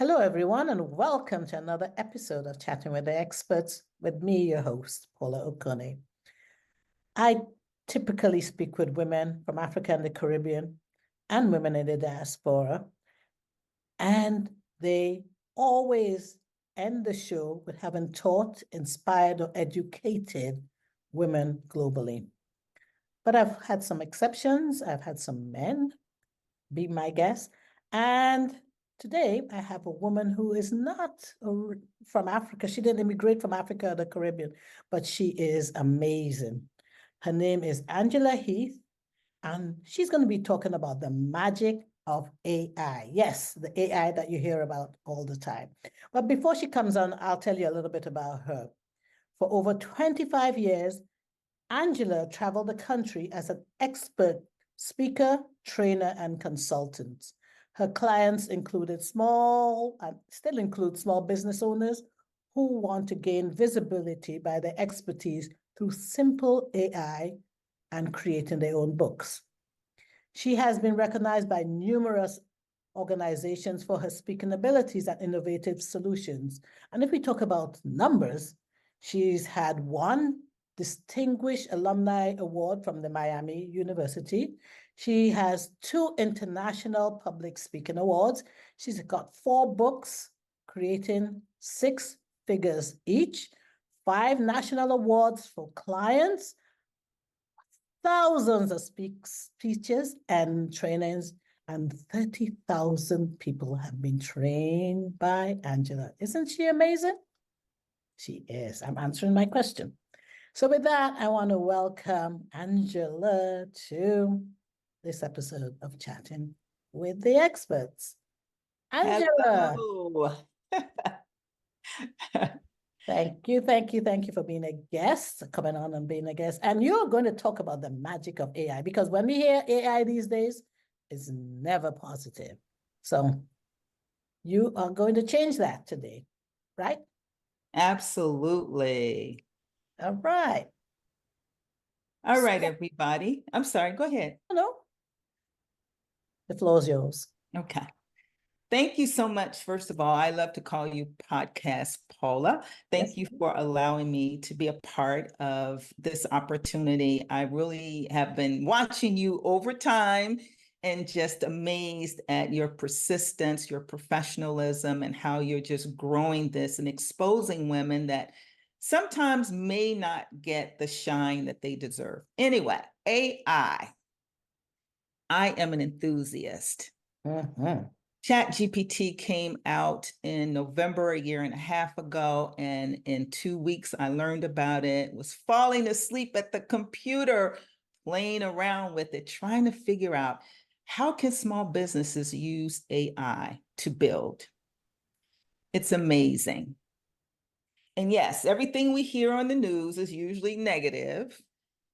Hello, everyone, and welcome to another episode of Chatting with the Experts with me, your host, Paula Okone. I typically speak with women from Africa and the Caribbean and women in the diaspora, and they always end the show with having taught, inspired, or educated women globally. But I've had some exceptions. I've had some men be my guest, and today, I have a woman who is not from Africa. She didn't immigrate from Africa or the Caribbean, but she is amazing. Her name is Angela Heath, and she's going to be talking about the magic of AI. Yes, the AI that you hear about all the time. But before she comes on, I'll tell you a little bit about her. For over 25 years, Angela traveled the country as an expert speaker, trainer, and consultant. Her clients included small and still include small business owners who want to gain visibility by their expertise through simple AI and creating their own books. She has been recognized by numerous organizations for her speaking abilities and innovative solutions. And if we talk about numbers, she's had one Distinguished Alumni Award from the Miami University. She has 2 international public speaking awards. She's got 4 books, creating 6 figures each, 5 national awards for clients, thousands of speeches and trainings, and 30,000 people have been trained by Angela. Isn't she amazing? She is. I'm answering my question. So with that, I want to welcome Angela to this episode of Chatting with the Experts. Angela. Hello. Thank you for being a guest, coming on and being a guest. And you're going to talk about the magic of AI, because when we hear AI these days, it's never positive. So you are going to change that today, right? Absolutely. All right. All right, everybody. I'm sorry, go ahead. No, the floor is yours. Okay. Thank you so much. First of all, I love to call you Podcast Paula. Thank you for allowing me to be a part of this opportunity. I really have been watching you over time and just amazed at your persistence, your professionalism, and how you're just growing this and exposing women that sometimes may not get the shine that they deserve. Anyway, AI. I am an enthusiast. Mm-hmm. ChatGPT came out in November, a year and a half ago, and in 2 weeks I learned about it, was falling asleep at the computer, playing around with it, trying to figure out how can small businesses use AI to build. It's amazing. And yes, everything we hear on the news is usually negative,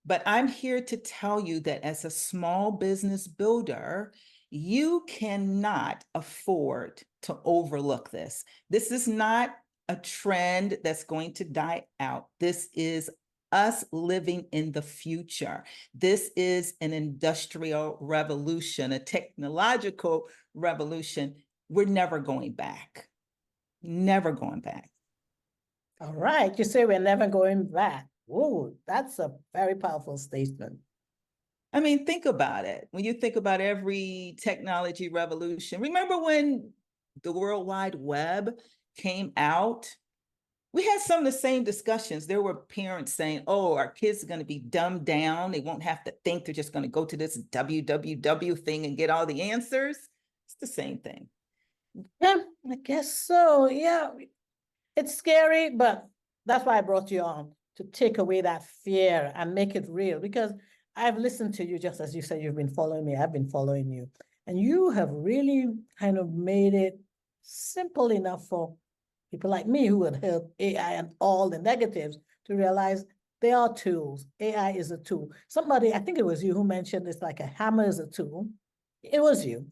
but I'm here to tell you that as a small business builder, you cannot afford to overlook this. This is not a trend that's going to die out. This is us living in the future. This is an industrial revolution, a technological revolution. We're never going back. Never going back. All right. You say we're never going back. Ooh, that's a very powerful statement. I mean, think about it. When you think about every technology revolution, remember when the World Wide Web came out? We had some of the same discussions. There were parents saying, oh, our kids are going to be dumbed down. They won't have to think. They're just going to go to this www thing and get all the answers. It's the same thing. Yeah, I guess so. Yeah, it's scary, but that's why I brought you on, to take away that fear and make it real. Because I've listened to you, just as you said, you've been following me, I've been following you. And you have really kind of made it simple enough for people like me who had heard AI and all the negatives to realize they are tools. AI is a tool. Somebody, I think it was you who mentioned it's like a hammer is a tool. It was you.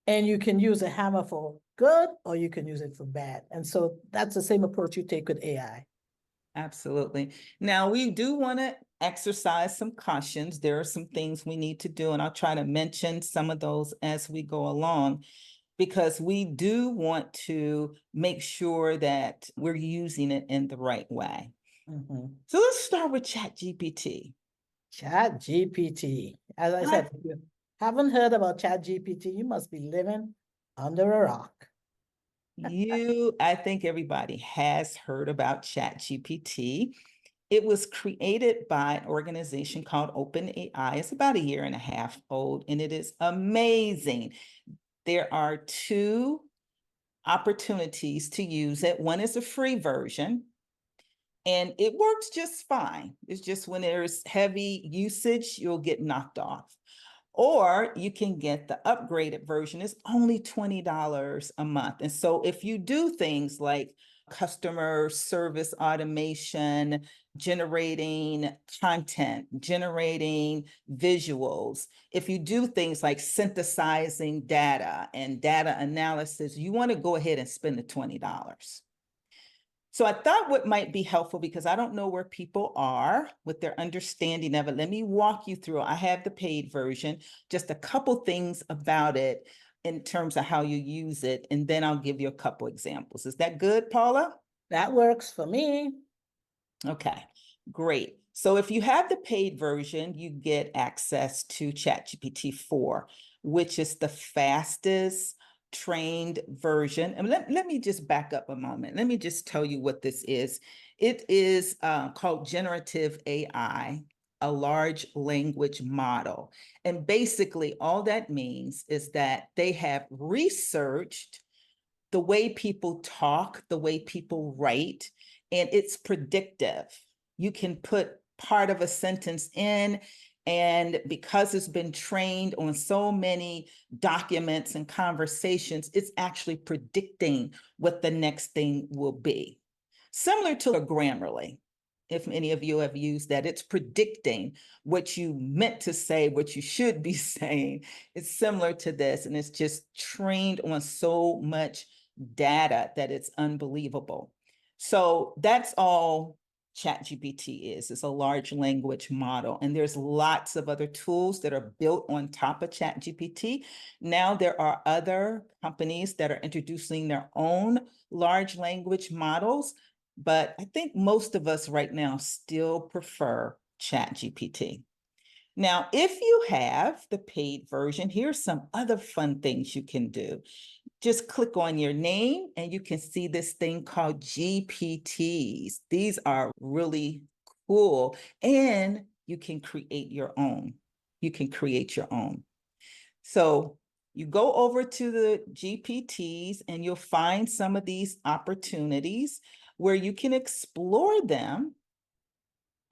And you can use a hammer for good or you can use it for bad. And so that's the same approach you take with AI. Absolutely. Now, we do want to exercise some cautions. There are some things we need to do, and I'll try to mention some of those as we go along. because we do want to make sure that we're using it in the right way. Mhm. So let's start with ChatGPT. ChatGPT. As I I said, if you haven't heard about ChatGPT, you must be living under a rock. I think everybody has heard about ChatGPT. It was created by an organization called OpenAI. It's about a year and a half old, and it is amazing. There are two opportunities to use it. One is a free version, and it works just fine. It's just when there's heavy usage, you'll get knocked off. Or you can get the upgraded version. It's only $20 a month. And so if you do things like customer service automation, generating content, generating visuals, if you do things like synthesizing data and data analysis, you want to go ahead and spend the $20. So I thought what might be helpful, because I don't know where people are with their understanding of it. Let me walk you through. I have the paid version, just a couple things about it in terms of how you use it, and then I'll give you a couple examples. Is that good, Paula? That works for me. Okay, great. So if you have the paid version, you get access to ChatGPT 4, which is the fastest trained version. And let me just back up a moment. Let me just tell you what this is. It is called generative AI, a large language model. And basically, all that means is that they have researched the way people talk, the way people write, and it's predictive. You can put part of a sentence in, and because it's been trained on so many documents and conversations, it's actually predicting what the next thing will be. Similar to a Grammarly, if any of you have used that, it's predicting what you meant to say, what you should be saying. It's similar to this, and it's just trained on so much data that it's unbelievable. So that's all ChatGPT is. It's a large language model, and there's lots of other tools that are built on top of ChatGPT. Now there are other companies that are introducing their own large language models, but I think most of us right now still prefer ChatGPT. Now, if you have the paid version, here's some other fun things you can do. Just click on your name and you can see this thing called GPTs. These are really cool, and you can create your own. You can create your own. So you go over to the GPTs and you'll find some of these opportunities where you can explore them,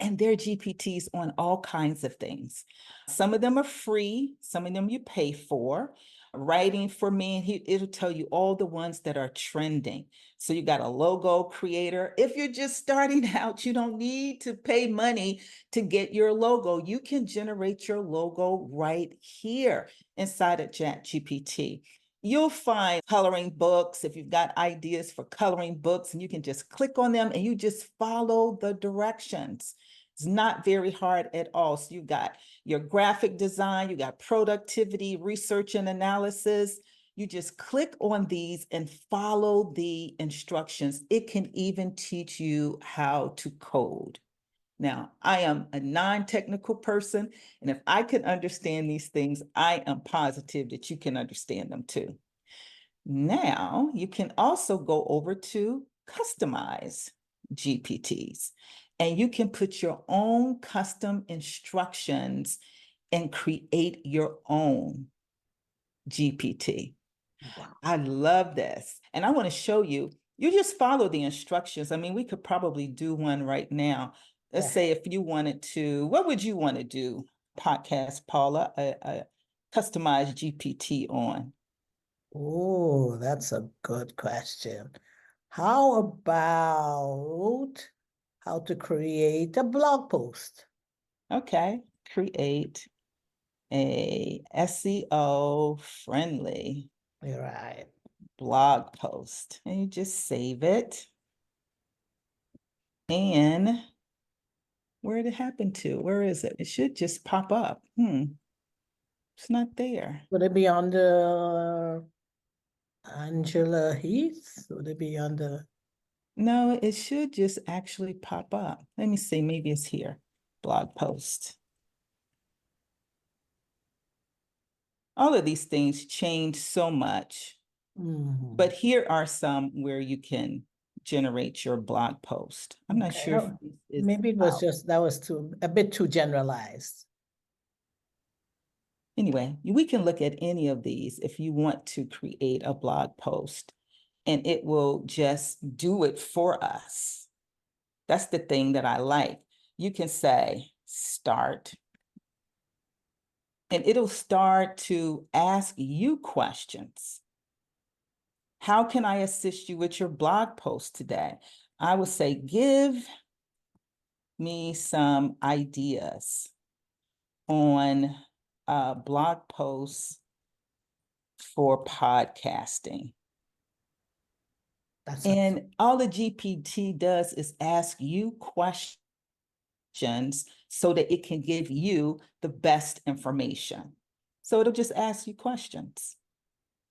and they're GPTs on all kinds of things. Some of them are free, some of them you pay for. Writing for me, it'll tell you all the ones that are trending. So you got a logo creator. If you're just starting out, you don't need to pay money to get your logo. You can generate your logo right here inside of ChatGPT. You'll find coloring books if you've got ideas for coloring books, and you can just click on them and you just follow the directions. It's not very hard at all. So you got your graphic design, you got productivity, research and analysis. You just click on these and follow the instructions. It can even teach you how to code. Now, I am a non-technical person, and if I can understand these things, I am positive that you can understand them too. Now, you can also go over to customize GPTs, and you can put your own custom instructions and create your own GPT. Wow. I love this. And I want to show you, you just follow the instructions. I mean, we could probably do one right now. Let's Yeah. say if you wanted to, what would you want to do, podcast, Paula, a customized GPT on? Oh, that's a good question. How about how to create a blog post? Okay, create a SEO friendly You're right. blog post. And you just save it. And where did it happen to? Where is it? It should just pop up. It's not there. Would it be under Angela Heath, would it be under? No, it should just actually pop up. Let me see, maybe it's here. Blog post. All of these things change so much, but here are some where you can generate your blog post. I'm not Okay. sure if Oh, this is maybe it was out. just, that was a bit too generalized. Anyway, we can look at any of these if you want to create a blog post, and it will just do it for us. That's the thing that I like. You can say start, and it'll start to ask you questions. How can I assist you with your blog post today? I would say, give me some ideas on blog posts for podcasting. And all the GPT does is ask you questions so that it can give you the best information. So it'll just ask you questions.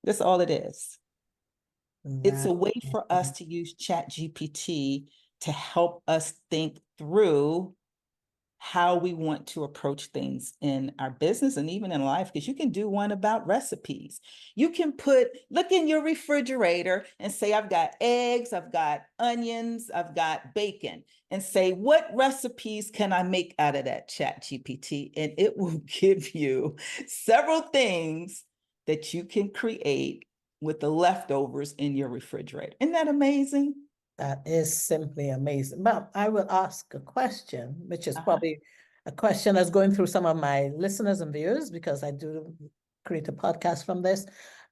That's all it is. It's a way for us to use ChatGPT to help us think through how we want to approach things in our business and even in life, because you can do one about recipes. You can look in your refrigerator and say, I've got eggs, I've got onions, I've got bacon, and say, what recipes can I make out of that, ChatGPT? And it will give you several things that you can create with the leftovers in your refrigerator. Isn't that amazing? That is simply amazing. But I will ask a question, which is probably a question that's going through some of my listeners and viewers, because I do create a podcast from this,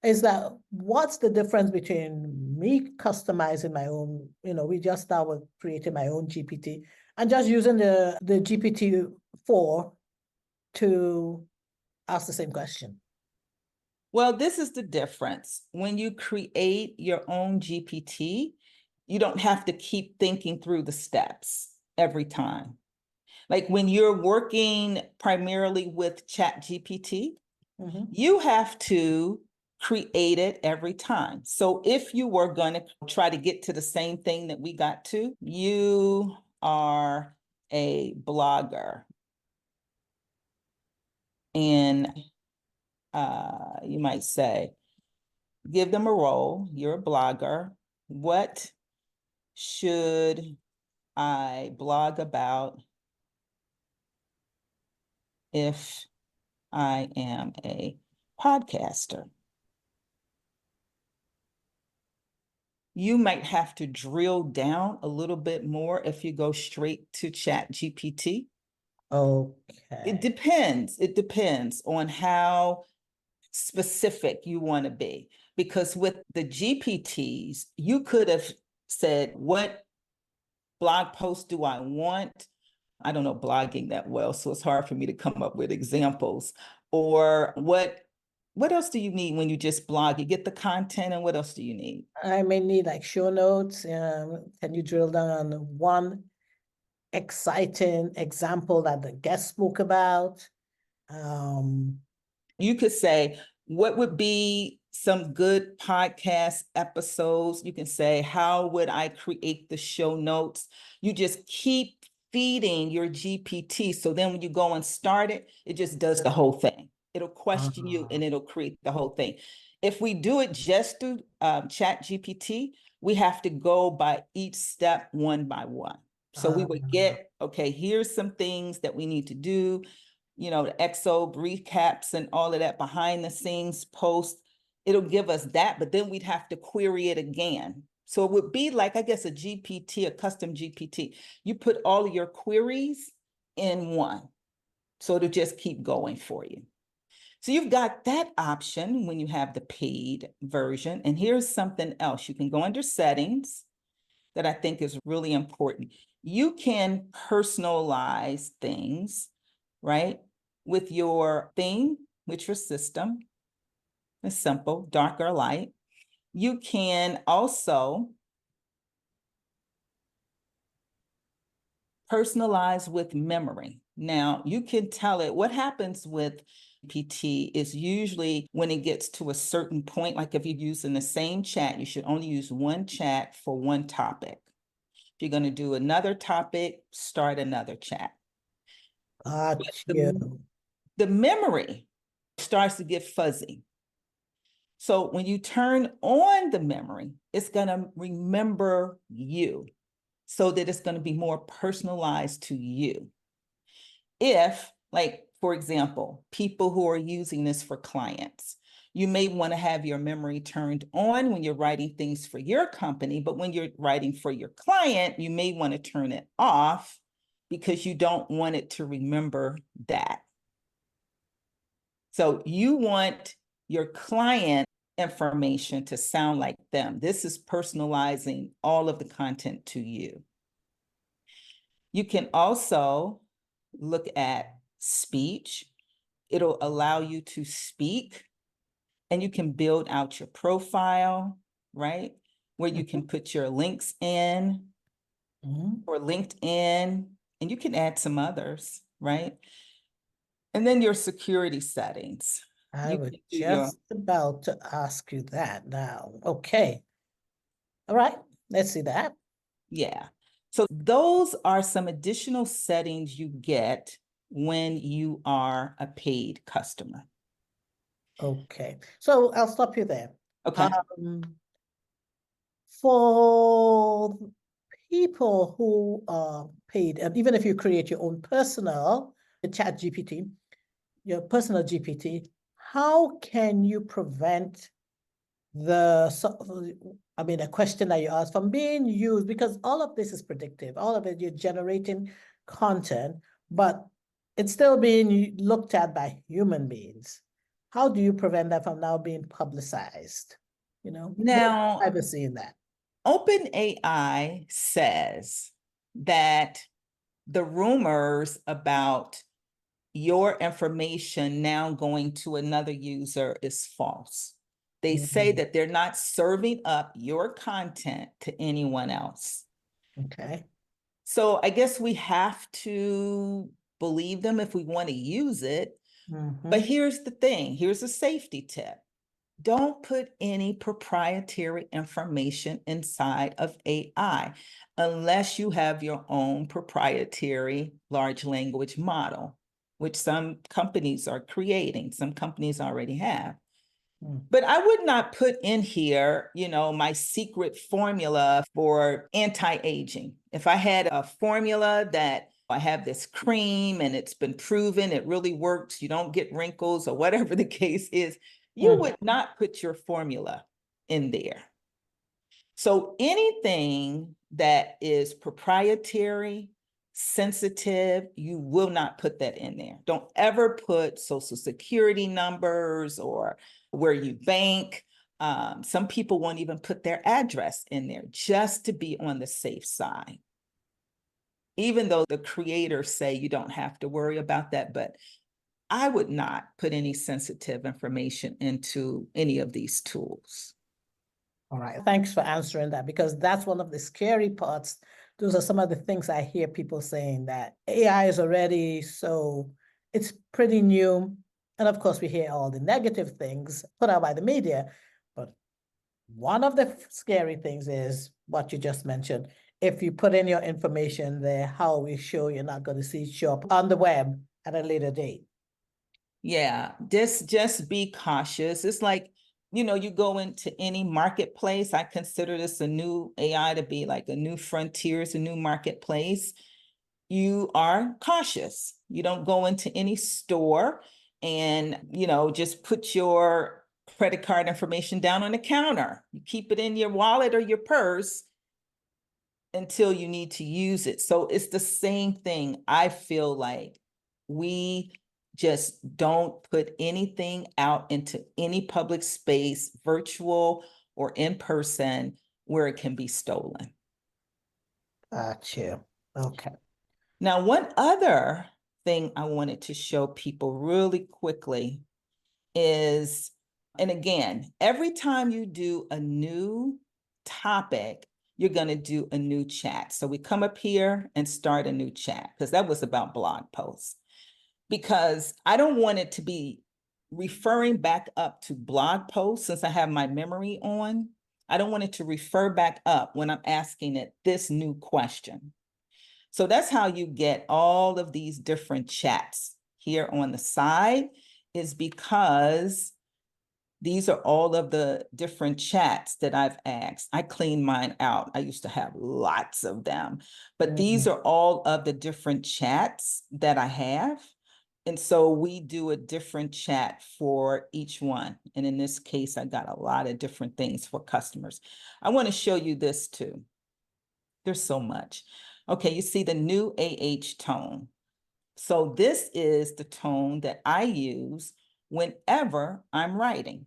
is that what's the difference between me customizing my own, we just started creating my own GPT and just using the GPT-4 to ask the same question? Well, this is the difference. When you create your own GPT, you don't have to keep thinking through the steps every time. Like when you're working primarily with ChatGPT, you have to create it every time. So if you were going to try to get to the same thing that we got to, you are a blogger. And you might say, give them a role. You're a blogger. What should I blog about if I am a podcaster? You might have to drill down a little bit more if you go straight to ChatGPT. Okay. It depends. It depends on how specific you want to be. Because with the GPTs, you could have said, what blog post do I want? I don't know blogging that well, so it's hard for me to come up with examples. Or what else do you need when you just blog? You get the content, and what else do you need? I may need like show notes. Can you drill down on one exciting example that the guest spoke about? You could say, what would be some good podcast episodes? You can say, how would I create the show notes? You just keep feeding your GPT. So then when you go and start it, it just does the whole thing. It'll question you and it'll create the whole thing. If we do it just through ChatGPT, we have to go by each step one by one. So we would get, okay, here's some things that we need to do, the EXO recaps and all of that behind the scenes post. It'll give us that, but then we'd have to query it again. So it would be like, I guess, a GPT, a custom GPT. You put all of your queries in one. So it'll just keep going for you. So you've got that option when you have the paid version. And here's something else. You can go under settings that I think is really important. You can personalize things, right? With your theme, with your system. It's simple, dark or light. You can also personalize with memory. Now, you can tell it what happens with PT is usually when it gets to a certain point, like if you're using the same chat, you should only use one chat for one topic. If you're going to do another topic, start another chat. Got The, you. the memory starts to get fuzzy. So when you turn on the memory, it's going to remember you so that it's going to be more personalized to you. If, like, for example, people who are using this for clients, you may want to have your memory turned on when you're writing things for your company, but when you're writing for your client, you may want to turn it off because you don't want it to remember that. So you want your client information to sound like them. This is personalizing all of the content to you. You can also look at speech. It'll allow you to speak, and you can build out your profile, right? Where you can put your links in or LinkedIn, and you can add some others, right? And then your security settings. I You was can do your, just about to ask you that now. Okay. All right. Let's see that. yeah. So those are some additional settings you get when you are a paid customer. Okay. So I'll stop you there. Okay. For people who are paid, and even if you create your own personal ChatGPT, your personal GPT, how can you prevent a question that you asked from being used? Because all of this is predictive. All of it, you're generating content, but it's still being looked at by human beings. How do you prevent that from now being publicized? Where's Now, privacy in that? OpenAI says that the rumors about your information now going to another user is false. They say that they're not serving up your content to anyone else. Okay. So I guess we have to believe them if we want to use it. But here's the thing, here's a safety tip. Don't put any proprietary information inside of AI unless you have your own proprietary large language model, which some companies are creating, some companies already have. But I would not put in here, my secret formula for anti-aging. If I had a formula that I have this cream and it's been proven, it really works, you don't get wrinkles or whatever the case is, you would not put your formula in there. So anything that is proprietary, sensitive, you will not put that in there. Don't ever put social security numbers or where you bank. Some people won't even put their address in there just to be on the safe side. Even though the creators say you don't have to worry about that, but I would not put any sensitive information into any of these tools. All right. Thanks for answering that, because that's one of the scary parts. Those are some of the things I hear people saying, that AI is already it's pretty new. And of course, we hear all the negative things put out by the media. But one of the scary things is what you just mentioned. If you put in your information there, how are we sure you're not going to see it show up on the web at a later date? Yeah, just be cautious. It's like, you go into any marketplace. I consider this a new AI to be like a new frontier, it's a new marketplace. You are cautious. You don't go into any store and, just put your credit card information down on the counter. You keep it in your wallet or your purse until you need to use it. So it's the same thing. I feel like we just don't put anything out into any public space, virtual or in person, where it can be stolen. Gotcha. Okay. Now, one other thing I wanted to show people really quickly is, and again, every time you do a new topic, you're going to do a new chat. So we come up here and start a new chat, because that was about blog posts. Because I don't want it to be referring back up to blog posts, since I have my memory on. I don't want it to refer back up when I'm asking it this new question. So that's how you get all of these different chats here on the side, is because these are all of the different chats that I've asked. I cleaned mine out. I used to have lots of them, but these are all of the different chats that I have. And so we do a different chat for each one. And in this case, I got a lot of different things for customers. I want to show you this too. There's so much. Okay, you see the new AH tone. So this is the tone that I use whenever I'm writing.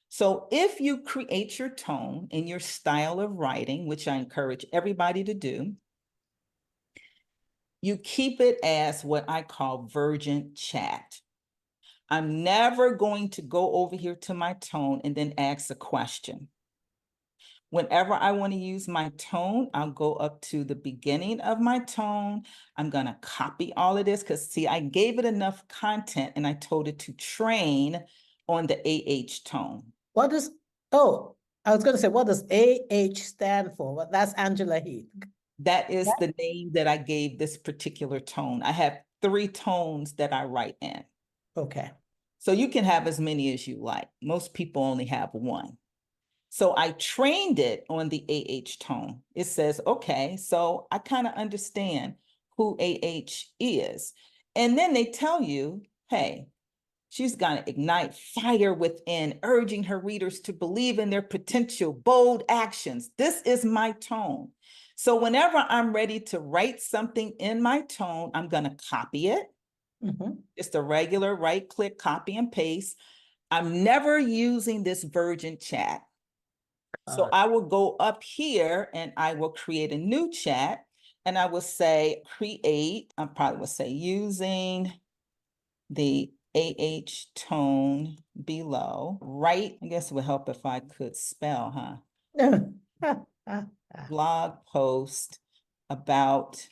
So if you create your tone and your style of writing, which I encourage everybody to do, you keep it as what I call virgin chat. I'm never going to go over here to my tone and then ask a question. Whenever I want to use my tone, I'll go up to the beginning of my tone. I'm going to copy all of this because, see, I gave it enough content and I told it to train on the AH tone. What does, oh, I was going to say, what does AH stand for? Well, that's Angela Heath. That is the name that I gave this particular tone. I have 3 tones that I write in. Okay. So you can have as many as you like. Most people only have 1. So I trained it on the AH tone. It says, okay, so I kind of understand who AH is. And then they tell you, hey, she's going to ignite fire within, urging her readers to believe in their potential, bold actions. This is my tone. So whenever I'm ready to write something in my tone, I'm going to copy it. Just a regular right click, copy and paste. I'm never using this virgin chat. So I will go up here and I will create a new chat, and I will say create, I probably will say using the AH tone below, right? I guess it would help if I could spell, huh? Blog post about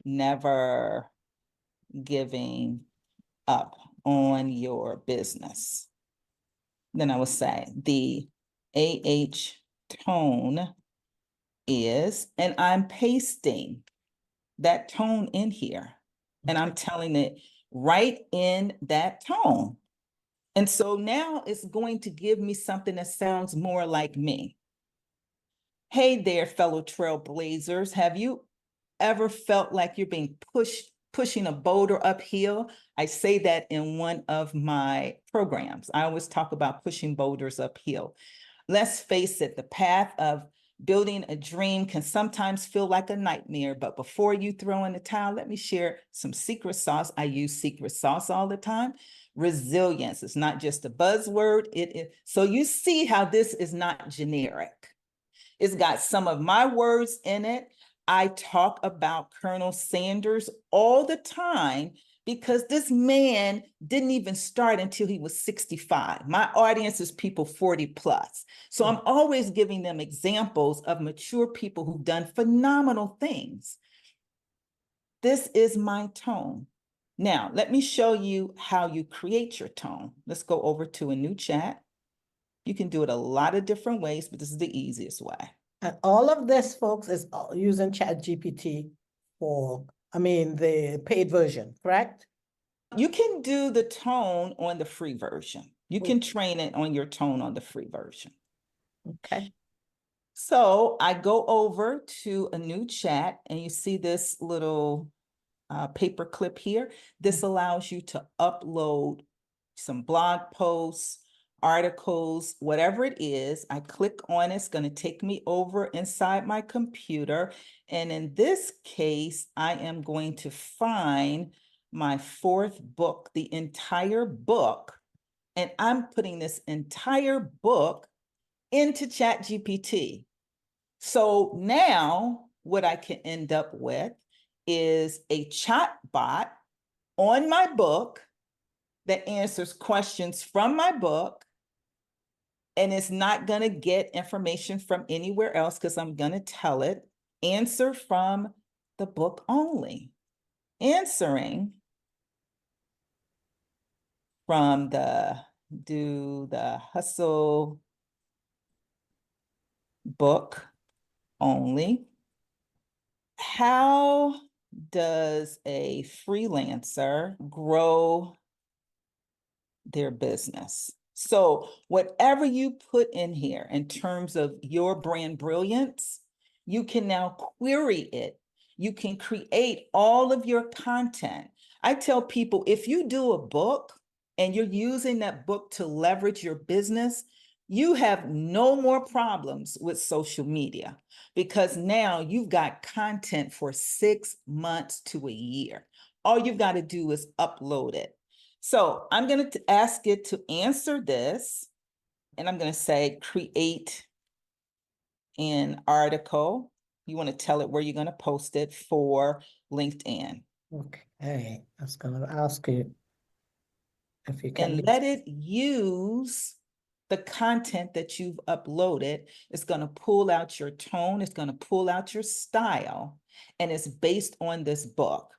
never giving up on your business. Then I would say the AH tone is, and I'm pasting that tone in here. And I'm telling it right in that tone. And so now it's going to give me something that sounds more like me. Hey there, fellow trailblazers. Have you ever felt like you're being pushing a boulder uphill? I say that in one of my programs. I always talk about pushing boulders uphill. Let's face it, the path of building a dream can sometimes feel like a nightmare, but before you throw in the towel, let me share some secret sauce. I use secret sauce all the time. Resilience is not just a buzzword. It is. So you see how this is not generic. It's got some of my words in it. I talk about Colonel Sanders all the time because this man didn't even start until he was 65. My audience is people 40 plus. So I'm always giving them examples of mature people who've done phenomenal things. This is my tone. Now, let me show you how you create your tone. Let's go over to a new chat. You can do it a lot of different ways, but this is the easiest way. And all of this, folks, is using ChatGPT for, the paid version, correct? You can do the tone on the free version. You can train it on your tone on the free version. Okay. So I go over to a new chat and you see this little paper clip here. This allows you to upload some blog posts, articles, whatever it is. I click on it, it's going to take me over inside my computer. And in this case, I am going to find my 4th book, the entire book. And I'm putting this entire book into ChatGPT. So now what I can end up with is a chat bot on my book that answers questions from my book and it's not going to get information from anywhere else because I'm going to tell it, answer from the book only. Answering from the Do the Hustle book only. How does a freelancer grow their business? So whatever you put in here in terms of your brand brilliance, you can now query it. You can create all of your content. I tell people, if you do a book and you're using that book to leverage your business, you have no more problems with social media because now you've got content for 6 months to a year. All you've got to do is upload it. So I'm going to ask it to answer this, and I'm going to say create an article. You want to tell it where you're going to post it for LinkedIn. Okay, I was going to ask you if you can. And let it use the content that you've uploaded. It's going to pull out your tone, it's going to pull out your style, and it's based on this book.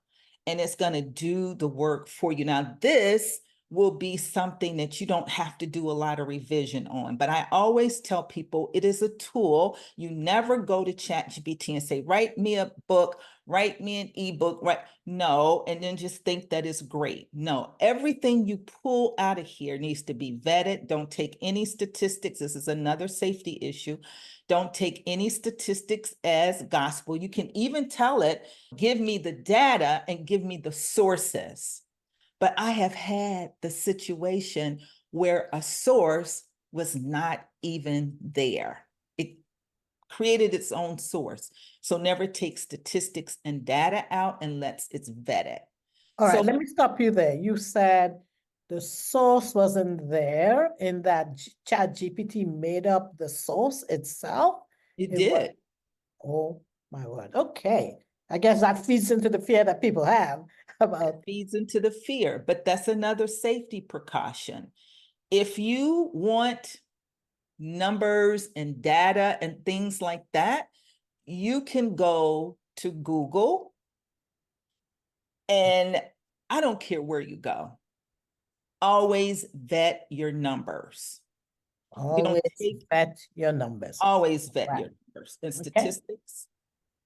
And it's going to do the work for you. Now, this will be something that you don't have to do a lot of revision on. But I always tell people it is a tool. You never go to ChatGPT and say, write me a book, write me an ebook, right? No, and then just think that is great. No, everything you pull out of here needs to be vetted. Don't take any statistics. This is another safety issue. Don't take any statistics as gospel. You can even tell it, give me the data and give me the sources. But I have had the situation where a source was not even there. It created its own source. So never take statistics and data out unless it's vetted. All right, So let me stop you there. You said the source wasn't there in that ChatGPT made up the source itself. it It was, did. oh my word. Okay. I guess that feeds into the fear that people have about. Feeds into the fear, but that's another safety precaution. If you want numbers and data and things like that, you can go to Google, and I don't care where you go. Always vet your numbers. We don't Always take, vet your numbers. always vet Right. your numbers and Okay. statistics.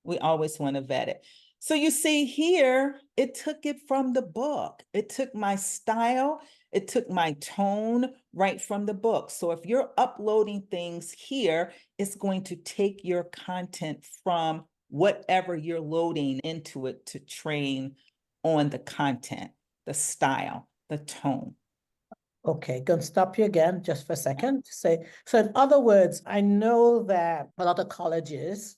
We always want to vet it. So you see here, it took it from the book. It took my style, it took my tone right from the book. So if you're uploading things here, it's going to take your content from whatever you're loading into it to train on the content, the style, the tone. Okay, gonna stop you again just for a second to say, so in other words, I know that a lot of colleges,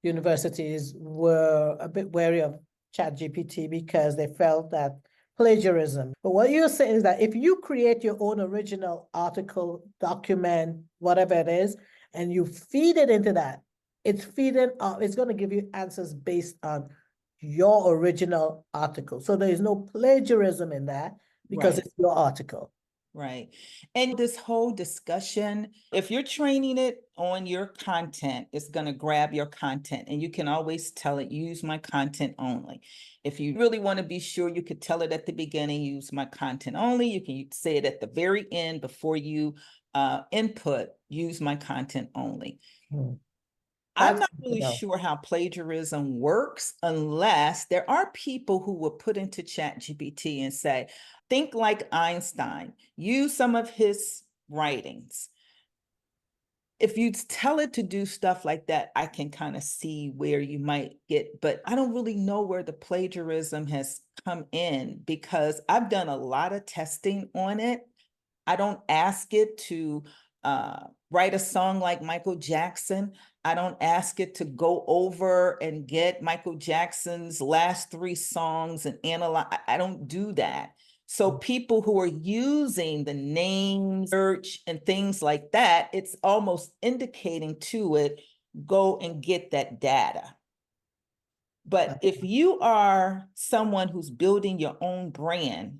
universities were a bit wary of ChatGPT because they felt that plagiarism. But what you're saying is that if you create your own original article, document, whatever it is, and you feed it into that, it's feeding up, it's going to give you answers based on your original article. So there is no plagiarism in that because Right. it's your article. Right. And this whole discussion, if you're training it on your content, it's going to grab your content, and you can always tell it, use my content only. If you really want to be sure, you could tell it at the beginning, use my content only. You can say it at the very end before you input, use my content only. Hmm. I'm That's not good to really know. sure how plagiarism works unless there are people who will put into ChatGPT and say, think like Einstein, use some of his writings. If you tell it to do stuff like that, I can kind of see where you might get, but I don't really know where the plagiarism has come in because I've done a lot of testing on it. I don't ask it to write a song like Michael Jackson. I don't ask it to go over and get Michael Jackson's last 3 songs and analyze. I don't do that. So people who are using the name search and things like that, it's almost indicating to it, go and get that data. But if you are someone who's building your own brand,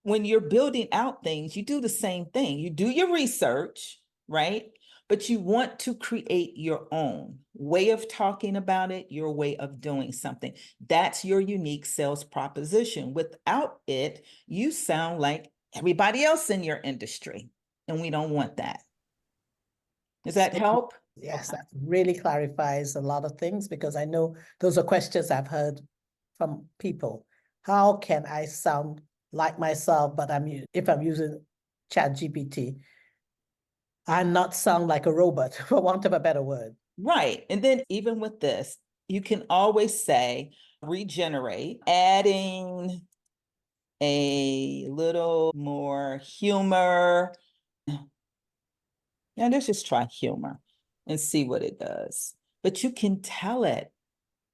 when you're building out things, you do the same thing. You do your research, right? But you want to create your own way of talking about it, your way of doing something. That's your unique sales proposition. Without it, you sound like everybody else in your industry, and we don't want that. Does that help? Yes, Okay. that really clarifies a lot of things, because I know those are questions I've heard from people. How can I sound like myself, but if I'm using ChatGPT, and not sound like a robot, for want of a better word? Right. And then even with this, you can always say regenerate, adding a little more humor. Now let's just try humor and see what it does. But you can tell it,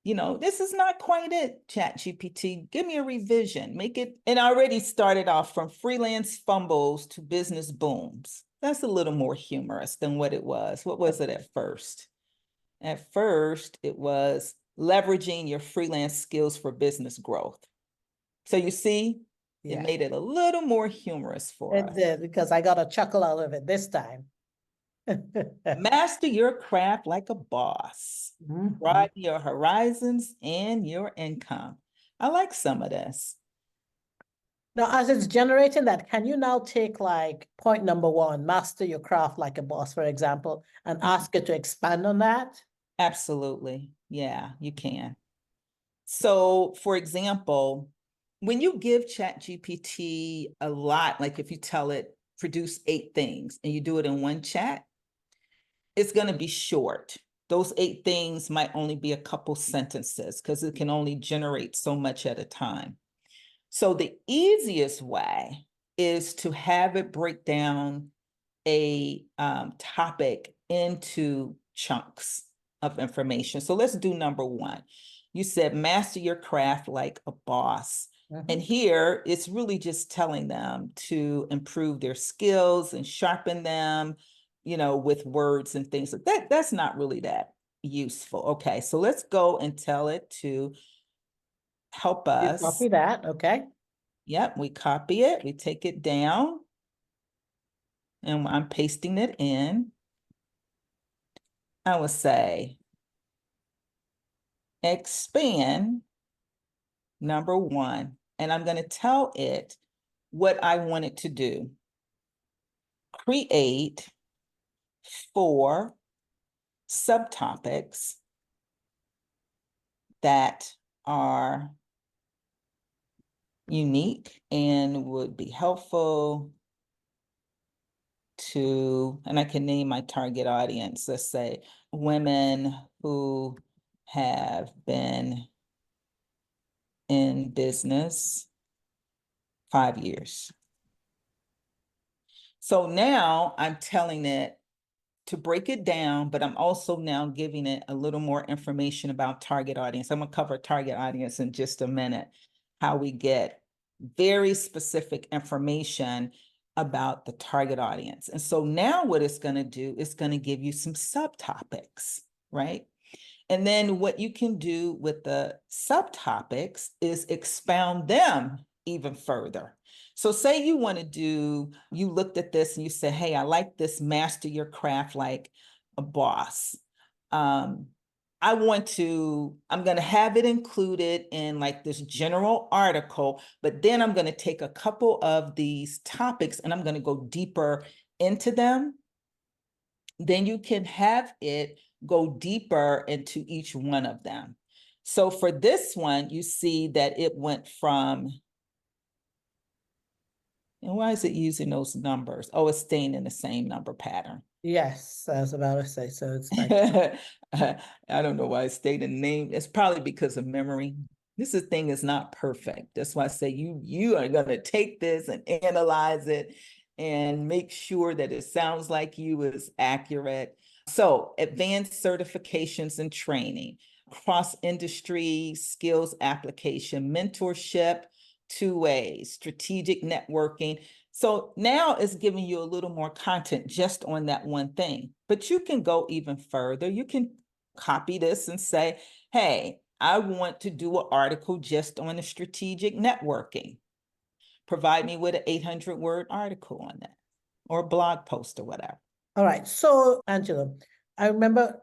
this is not quite it, ChatGPT. Give me a revision. Make it, and I already started off from freelance fumbles to business booms. That's a little more humorous than what it was. What was it at first? At first, it was leveraging your freelance skills for business growth. So you see, it Yeah, made it a little more humorous for it us. did, because I got a chuckle out of it this time. Master your craft like a boss. Mhm. Broaden your horizons and your income. I like some of this. Now, as it's generating that, can you now take like point number one, master your craft like a boss, for example, and ask it to expand on that? Absolutely. Yeah, you can. So, for example, when you give ChatGPT a lot, like if you tell it produce 8 things and you do it in one chat, it's going to be short. Those 8 things might only be a couple sentences because it can only generate so much at a time. So the easiest way is to have it break down a topic into chunks of information. So let's do number one. You said master your craft like a boss. And here it's really just telling them to improve their skills and sharpen them, with words and things like that. That's not really that useful. Okay, so let's go and tell it to help You us. copy that, okay? Yep, we copy it, we take it down, and I'm pasting it in. I would say expand number one, and I'm going to tell it what I want it to do. Create 4 subtopics that are unique and would be helpful to, and I can name my target audience, let's say women who have been in business 5 years. So now I'm telling it to break it down, but I'm also now giving it a little more information about target audience. I'm going to cover target audience in just a minute, how we get very specific information about the target audience. And so now what it's going to do is going to give you some subtopics, right? And then what you can do with the subtopics is expound them even further. So say you want to you looked at this and you said, hey, I like this master your craft like a boss. I'm going to have it included in like this general article, but then I'm going to take a couple of these topics and I'm going to go deeper into them. Then you can have it go deeper into each one of them. So for this one, you see that it went from, and why is it using those numbers? Oh, it's staying in the same number pattern. Yes, I was about to say, so it's like, I don't know why it stayed in the name. It's probably because of memory. This thing is not perfect. That's why I say you are going to take this and analyze it and make sure that it sounds like you is accurate. So advanced certifications and training, cross-industry skills application, mentorship, 2 ways, strategic networking. So now it's giving you a little more content just on that one thing, but you can go even further. You can copy this and say, hey, I want to do an article just on the strategic networking. Provide me with an 800-word article on that or a blog post or whatever. All right. So, Angela, I remember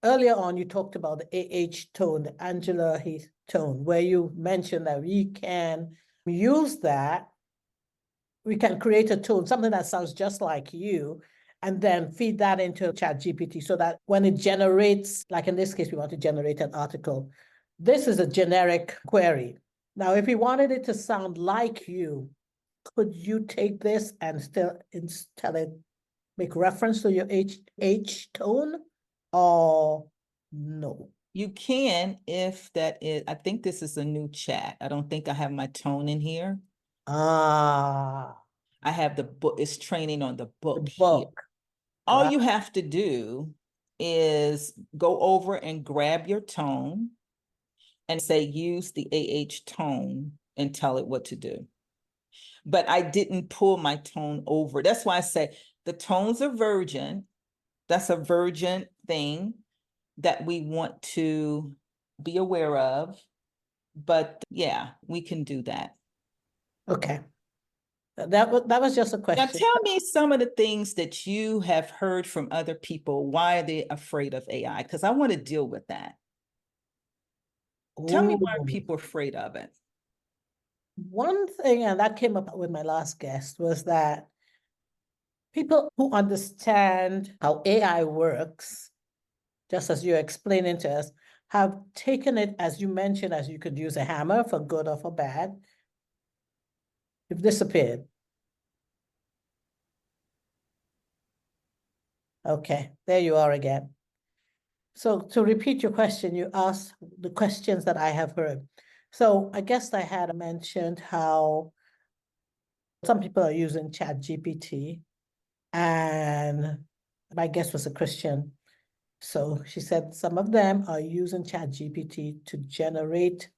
earlier on you talked about the AH tone, the Angela Heath tone, where you mentioned that we can use that. We can create a tone, something that sounds just like you, and then feed that into ChatGPT so that when it generates, like in this case, we want to generate an article. This is a generic query. Now, if we wanted it to sound like you, could you take this and still tell it, make reference to your H tone, or no? You can, if that is, I think this is a new chat. I don't think I have my tone in here. Ah, I have the book, it's training on the the book here. book. All you have to do is go over and grab your tone and say, use the AH tone and tell it what to do. But I didn't pull my tone over. That's why I say the tones are virgin. That's a virgin thing that we want to be aware of. But yeah, we can do that. Okay. That was just a Now, question. tell me some of the things that you have heard from other people. Why are they afraid of AI? Because I want to deal with that. Tell me why Ooh. people are afraid of it. One thing, and that came up with my last guest, was that people who understand how AI works, just as you're explaining to us, have taken it, as you mentioned, as you could use a hammer for good or for bad. You've disappeared. Okay, there you are again. So to repeat your question, you asked the questions that I have heard. So I guess I had mentioned how some people are using ChatGPT, and my guest was a Christian. So she said some of them are using ChatGPT to generate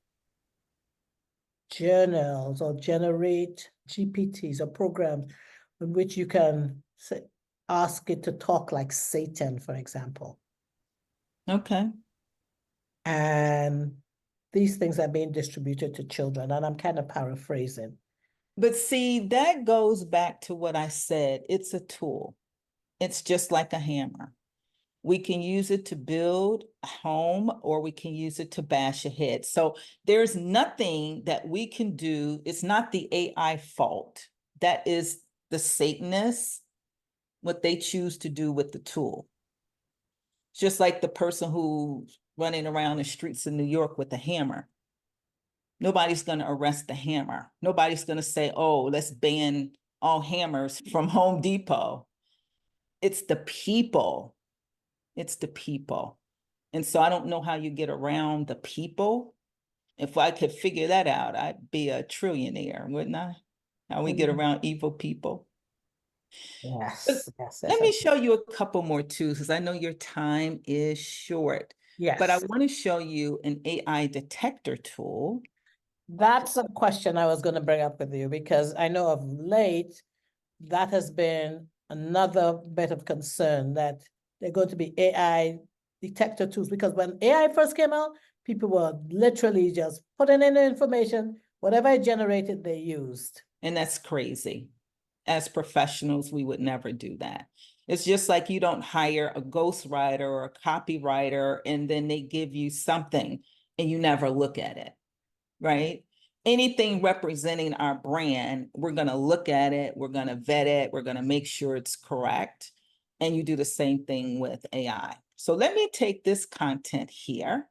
journals or generate GPTs or programs in which you can say, ask it to talk like Satan, for example. Okay. And these things are being distributed to children, and I'm kind of paraphrasing. But see, that goes back to what I said. It's a tool. It's just like a hammer. We can use it to build a home or we can use it to bash a head. So there's nothing that we can do. It's not the AI fault. That is the Satanists, what they choose to do with the tool. Just like the person who's running around the streets of New York with a hammer. Nobody's going to arrest the hammer. Nobody's going to say, oh, let's ban all hammers from Home Depot. It's the people. It's the people. And so I don't know how you get around the people. If I could figure that out, I'd be a trillionaire, wouldn't I? How we get around evil people. But Yes, yes, let yes, me show you a couple more too, because I know your time is short. But I yes. want to show you an AI detector tool. That's a question I was going to bring up with you because I know of late that has been another bit of concern that they're going to be AI detector tools because when AI first came out, people were literally just putting in the information, whatever it generated, they used. And that's crazy. As professionals, we would never do that. It's just like you don't hire a ghostwriter or a copywriter and then they give you something and you never look at it, right? Anything representing our brand, we're going to look at it, we're going to vet it, we're going to make sure it's correct. And you do the same thing with AI. So let me take this content here.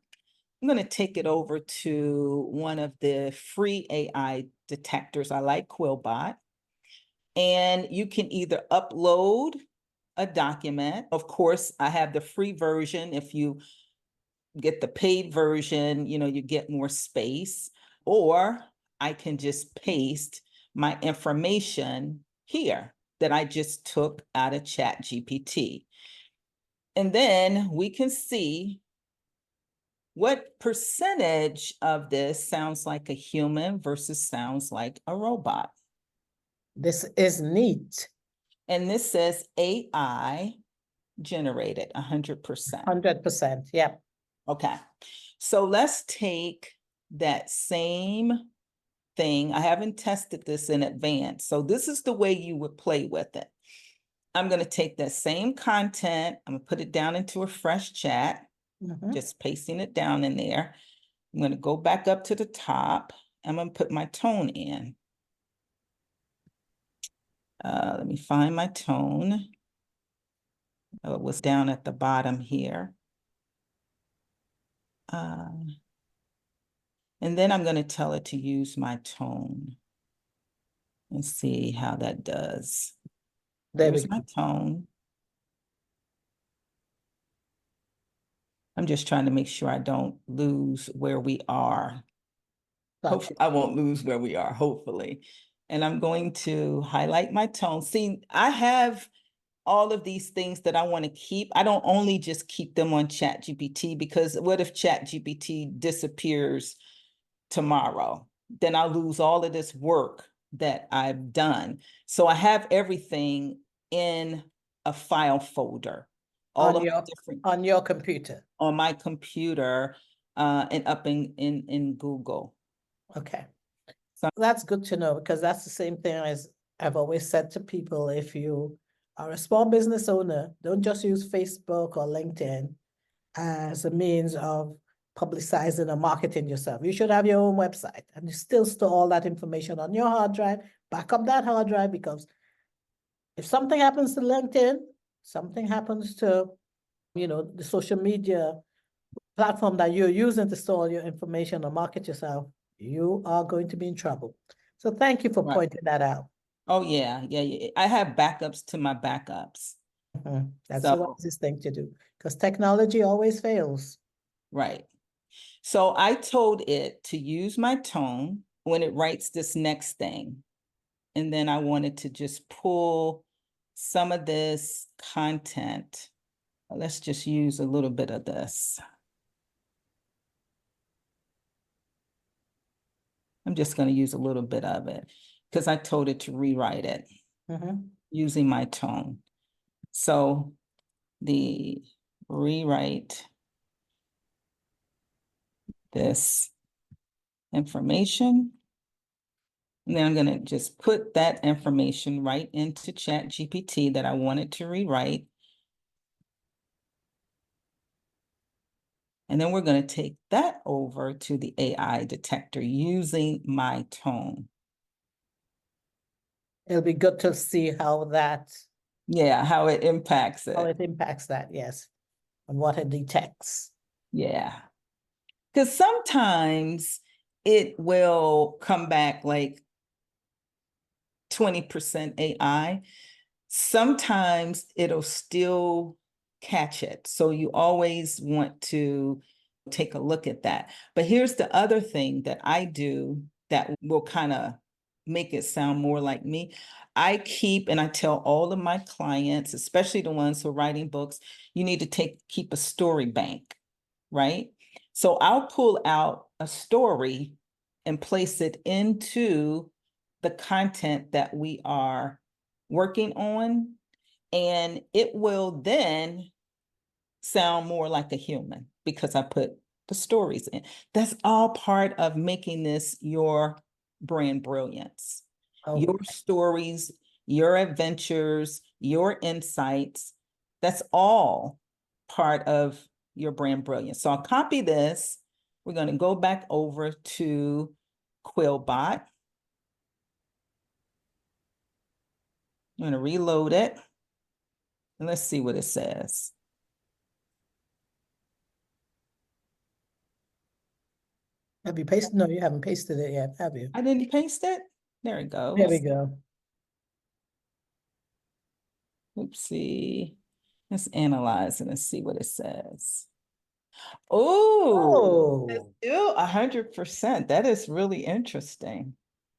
I'm going to take it over to one of the free AI detectors. I like Quillbot. And you can either upload a document. Of course, I have the free version. If you get the paid version, you get more space, or I can just paste my information here that I just took out of ChatGPT. And then we can see what percentage of this sounds like a human versus sounds like a robot. This is neat. And this says AI generated 100%. 100%. Yeah. Okay. So let's take that same thing. I haven't tested this in advance. So this is the way you would play with it. I'm going to take that same content, I'm going to put it down into a fresh chat, Mhm. just pasting it down in there. I'm going to go back up to the top. I'm going to put my tone in. Let me find my tone. Oh, it was down at the bottom here. And then I'm going to tell it to use my tone and see how that does. There we Here's my go. tone. I'm just trying to make sure I don't lose where we are. Gotcha. I won't lose where we are, hopefully. And I'm going to highlight my tone. See, I have all of these things that I want to keep. I don't only just keep them on ChatGPT, because what if ChatGPT disappears tomorrow? Then I'll lose all of this work that I've done. So I have everything in a file folder, all On of my your different computer. on my computer, and up in Google. Okay. So That's good to know, because that's the same thing as I've always said to people. If you are a small business owner, don't just use Facebook or LinkedIn as a means of publicizing or marketing yourself. You should have your own website, and you still store all that information on your hard drive, back up that hard drive, because if something happens to LinkedIn, something happens to, the social media platform that you're using to store your information or market yourself, you are going to be in trouble. So thank you for right. pointing that out. Oh yeah. I have backups to my backups. That's the So wisest thing to do, because technology always fails. right. So I told it to use my tone when it writes this next thing. And then I wanted to just pull some of this content. Let's just use a little bit of this. I'm just going to use a little bit of it because I told it to rewrite it using my tone. So the rewrite this information. And then I'm going to just put that information right into ChatGPT that I wanted to rewrite. And then we're going to take that over to the AI detector using my tone. It'll be good to see how how it impacts it. How it impacts that, yes, and what it detects. Yeah. Because sometimes it will come back like 20% AI. Sometimes it'll still catch it. So you always want to take a look at that. But here's the other thing that I do that will kind of make it sound more like me. I keep, and I tell all of my clients, especially the ones who are writing books, you need to keep a story bank, right? So I'll pull out a story and place it into the content that we are working on, and it will then sound more like a human because I put the stories in. That's all part of making this your brand brilliance. Your stories, your adventures, your insights, that's all part of your brand brilliance. So I'll copy this. We're going to go back over to Quillbot. I'm going to reload it. And let's see what it says. Have you pasted? No, you haven't pasted it yet, have you? I didn't paste it. There it goes. There we go. Oopsie. Let's analyze it and see what it says. Oh, 100%. That is really interesting.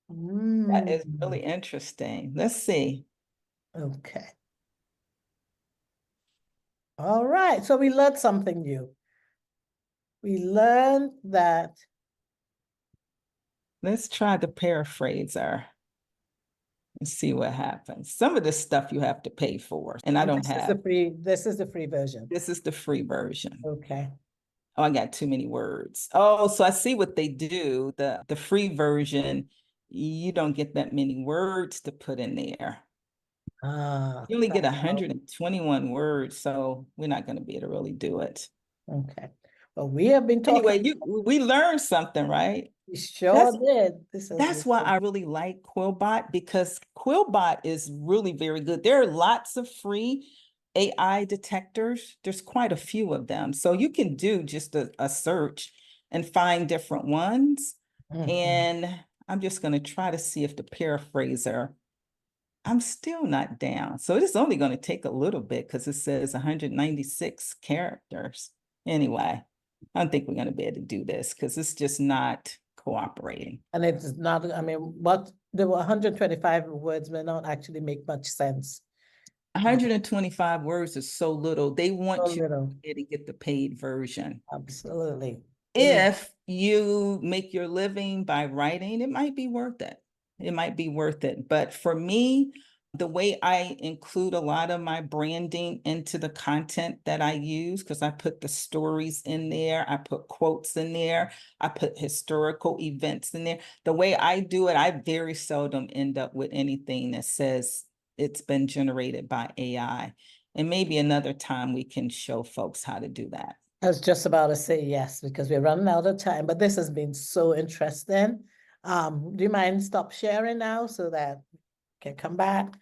That is really interesting. Let's see. Okay. All right. So we learned something new. We learned that. Let's try to paraphrase her and see what happens. Some of this stuff you have to pay for, and I don't have. This is the free version. This is the free version. Okay. Oh, I got too many words. Oh, so I see what they do. The free version, you don't get that many words to put in there. You only get wow. 121 words, so we're not going to be able to really do it. Okay. Well, we have been talking. Anyway, we learned something, right? We sure That's did. This has that's why I really like Quillbot, because Quillbot is really very good. There are lots of free AI detectors. There's quite a few of them. So you can do just a search and find different ones. Mhm. And I'm just going to try to see if the paraphraser, I'm still not down. So it's only going to take a little bit because it says 196 characters. Anyway, I don't think we're going to be able to do this because it's just not cooperating. And it's not, I mean, what the 125 words may not actually make much sense. 125 words is so little. They So want you little. to get the paid version. Absolutely. If you make your living by writing, it might be worth it. It might be worth it. But for me, the way I include a lot of my branding into the content that I use, because I put the stories in there, I put quotes in there, I put historical events in there. The way I do it, I very seldom end up with anything that says it's been generated by AI. And maybe another time we can show folks how to do that. I was just about to say yes, because we're running out of time, but this has been so interesting. Do you mind stop sharing now so that we can come back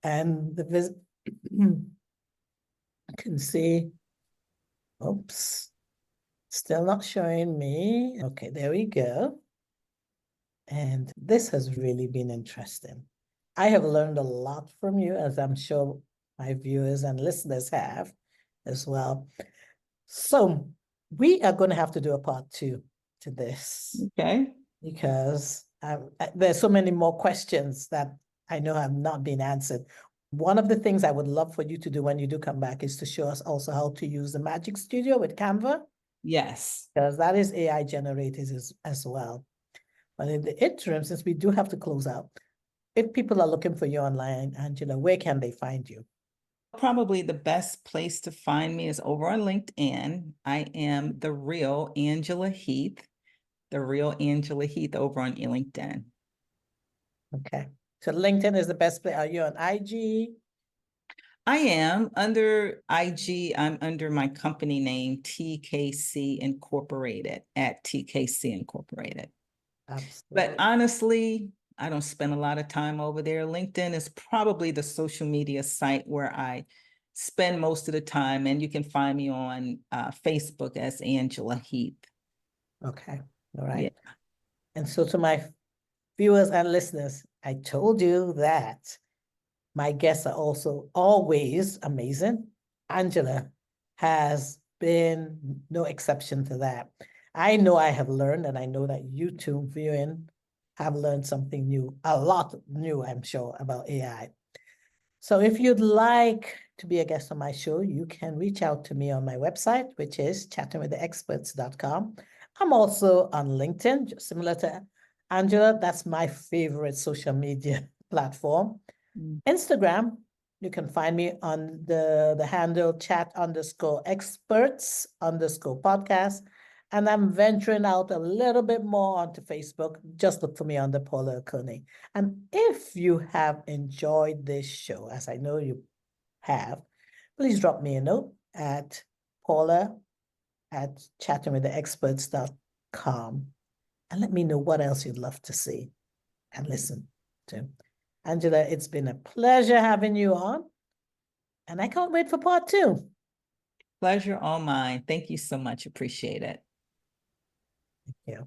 and the visit can see, oops, still not showing me. Okay, there we go. And this has really been interesting. I have learned a lot from you, as I'm sure my viewers and listeners have as well. So we are going to have to do a part 2 to this Okay. because there's so many more questions that I know have not been answered. One of the things I would love for you to do when you do come back is to show us also how to use the Magic Studio with Canva, Yes. because that is AI generated as well. But in the interim, since we do have to close out, if people are looking for you online, Angela, where can they find you? Probably the best place to find me is over on LinkedIn. I am the real Angela Heath, the real Angela Heath over on LinkedIn. Okay. So LinkedIn is the best place. Are you on IG? I am under IG, I'm under my company name, TKC Incorporated, at TKC Incorporated. But Absolutely. honestly, I don't spend a lot of time over there. LinkedIn is probably the social media site where I spend most of the time, and you can find me on Facebook as Angela Heath. Okay. All right. Yeah. And so to my viewers and listeners, I told you that my guests are also always amazing. Angela has been no exception to that. I know I have learned, and I know that you too, viewing, have learned something new, a lot new, I'm sure, about AI. So if you'd like to be a guest on my show, you can reach out to me on my website, which is chattingwiththeexperts.com. I'm also on LinkedIn, just similar to Angela. That's my favorite social media platform. Mm. Instagram, you can find me on the handle chat_experts_podcast. And I'm venturing out a little bit more onto Facebook. Just look for me under Paula Okone. And if you have enjoyed this show, as I know you have, please drop me a note at paula@chattingwiththeexperts.com and let me know what else you'd love to see and listen to. Angela, it's been a pleasure having you on, and I can't wait for part 2. Pleasure all mine. Thank you so much. Appreciate it. Thank you.